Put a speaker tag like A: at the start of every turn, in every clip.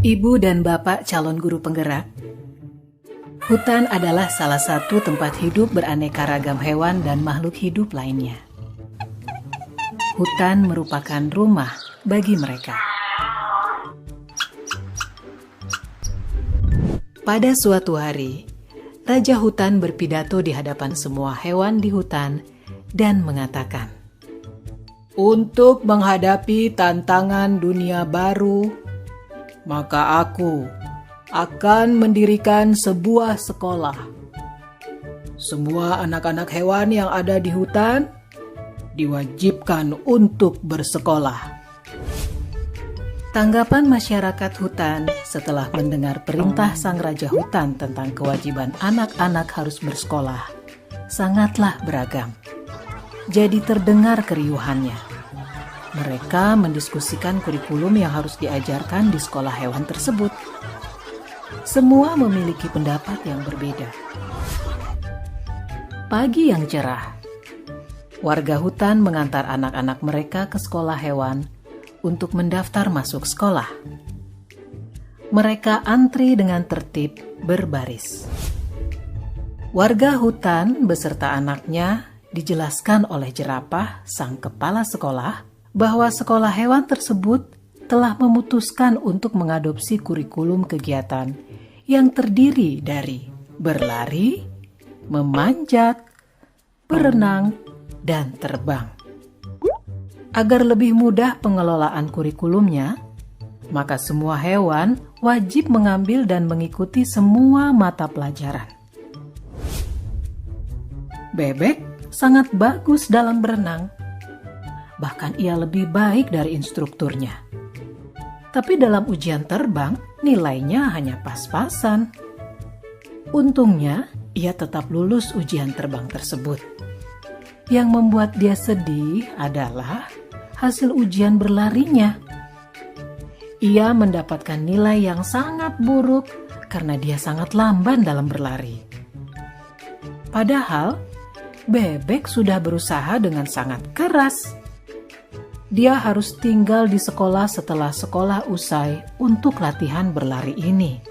A: Ibu dan Bapak calon guru penggerak, hutan adalah salah satu tempat hidup beraneka ragam hewan dan makhluk hidup lainnya. Hutan merupakan rumah bagi mereka. Pada suatu hari, Raja Hutan berpidato di hadapan semua hewan di hutan dan mengatakan, "Untuk menghadapi tantangan dunia baru, maka aku akan mendirikan sebuah sekolah. Semua anak-anak hewan yang ada di hutan diwajibkan untuk bersekolah." Tanggapan masyarakat hutan setelah mendengar perintah sang Raja Hutan tentang kewajiban anak-anak harus bersekolah sangatlah beragam. Jadi terdengar keriuhannya. Mereka mendiskusikan kurikulum yang harus diajarkan di sekolah hewan tersebut. Semua memiliki pendapat yang berbeda. Pagi yang cerah, warga hutan mengantar anak-anak mereka ke sekolah hewan untuk mendaftar masuk sekolah. Mereka antri dengan tertib berbaris. Warga hutan beserta anaknya dijelaskan oleh jerapah, sang kepala sekolah, bahwa sekolah hewan tersebut telah memutuskan untuk mengadopsi kurikulum kegiatan yang terdiri dari berlari, memanjat, berenang, dan terbang. Agar lebih mudah pengelolaan kurikulumnya, maka semua hewan wajib mengambil dan mengikuti semua mata pelajaran. Bebek sangat bagus dalam berenang. Bahkan ia lebih baik dari instrukturnya. Tapi dalam ujian terbang, nilainya hanya pas-pasan. Untungnya, ia tetap lulus ujian terbang tersebut. Yang membuat dia sedih adalah hasil ujian berlarinya. Ia mendapatkan nilai yang sangat buruk karena dia sangat lamban dalam berlari. Padahal, bebek sudah berusaha dengan sangat keras. Dia harus tinggal di sekolah setelah sekolah usai untuk latihan berlari ini.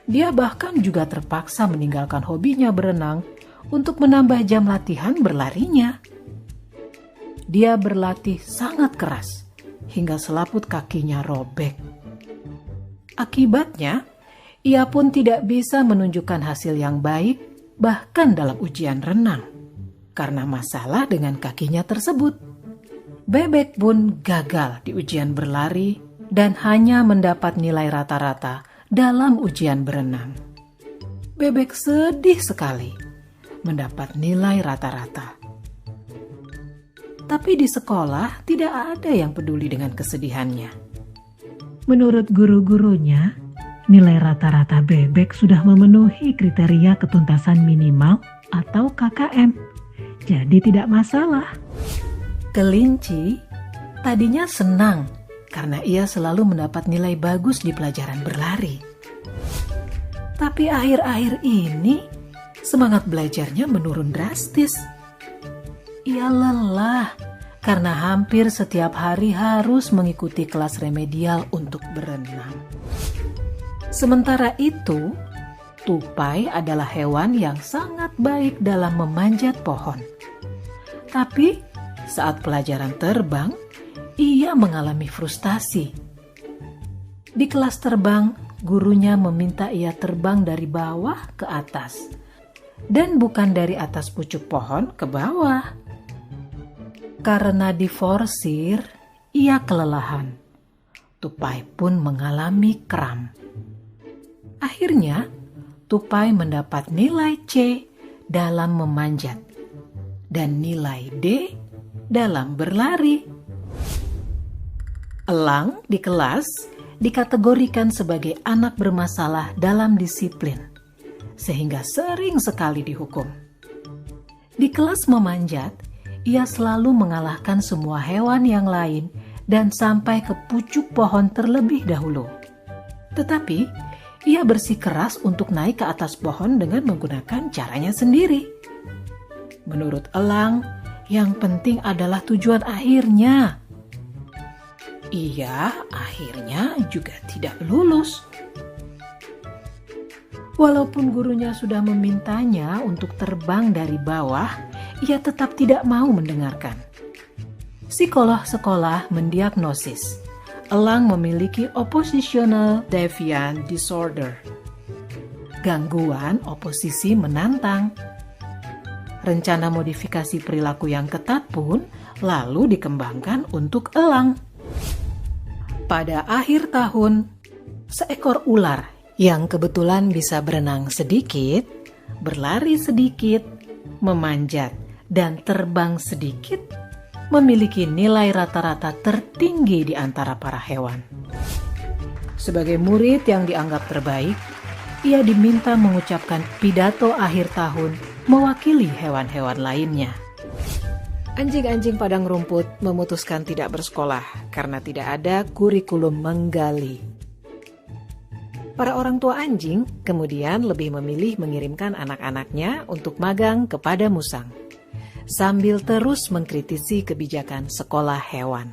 A: Dia bahkan juga terpaksa meninggalkan hobinya berenang untuk menambah jam latihan berlarinya. Dia berlatih sangat keras hingga selaput kakinya robek. Akibatnya, ia pun tidak bisa menunjukkan hasil yang baik bahkan dalam ujian renang karena masalah dengan kakinya tersebut. Bebek pun gagal di ujian berlari dan hanya mendapat nilai rata-rata dalam ujian berenang. Bebek sedih sekali mendapat nilai rata-rata. Tapi di sekolah tidak ada yang peduli dengan kesedihannya.
B: Menurut guru-gurunya, nilai rata-rata bebek sudah memenuhi kriteria ketuntasan minimal atau KKM. Jadi tidak masalah.
A: Kelinci tadinya senang karena ia selalu mendapat nilai bagus di pelajaran berlari. Tapi akhir-akhir ini semangat belajarnya menurun drastis. Ia lelah karena hampir setiap hari harus mengikuti kelas remedial untuk berenang. Sementara itu, tupai adalah hewan yang sangat baik dalam memanjat pohon. Tapi saat pelajaran terbang, ia mengalami frustasi. Di kelas terbang, gurunya meminta ia terbang dari bawah ke atas, dan bukan dari atas pucuk pohon ke bawah. Karena diforsir, ia kelelahan. Tupai pun mengalami kram. Akhirnya, tupai mendapat nilai C dalam memanjat dan nilai D dalam berlari. Elang di kelas dikategorikan sebagai anak bermasalah dalam disiplin, sehingga sering sekali dihukum. Di kelas memanjat, ia selalu mengalahkan semua hewan yang lain dan sampai ke pucuk pohon terlebih dahulu. Tetapi, ia bersikeras untuk naik ke atas pohon dengan menggunakan caranya sendiri. Menurut elang, yang penting adalah tujuan akhirnya. ia akhirnya juga tidak lulus. Walaupun gurunya sudah memintanya untuk terbang dari bawah, ia tetap tidak mau mendengarkan. Psikolog sekolah mendiagnosis Elang memiliki oppositional deviant disorder, gangguan oposisi menantang. Rencana modifikasi perilaku yang ketat pun lalu dikembangkan untuk elang. Pada akhir tahun, seekor ular yang kebetulan bisa berenang sedikit, berlari sedikit, memanjat, dan terbang sedikit, memiliki nilai rata-rata tertinggi di antara para hewan. Sebagai murid yang dianggap terbaik, ia diminta mengucapkan pidato akhir tahun mewakili hewan-hewan lainnya. Anjing-anjing padang rumput memutuskan tidak bersekolah karena tidak ada kurikulum menggali. Para orang tua anjing kemudian lebih memilih mengirimkan anak-anaknya untuk magang kepada musang, sambil terus mengkritisi kebijakan sekolah hewan.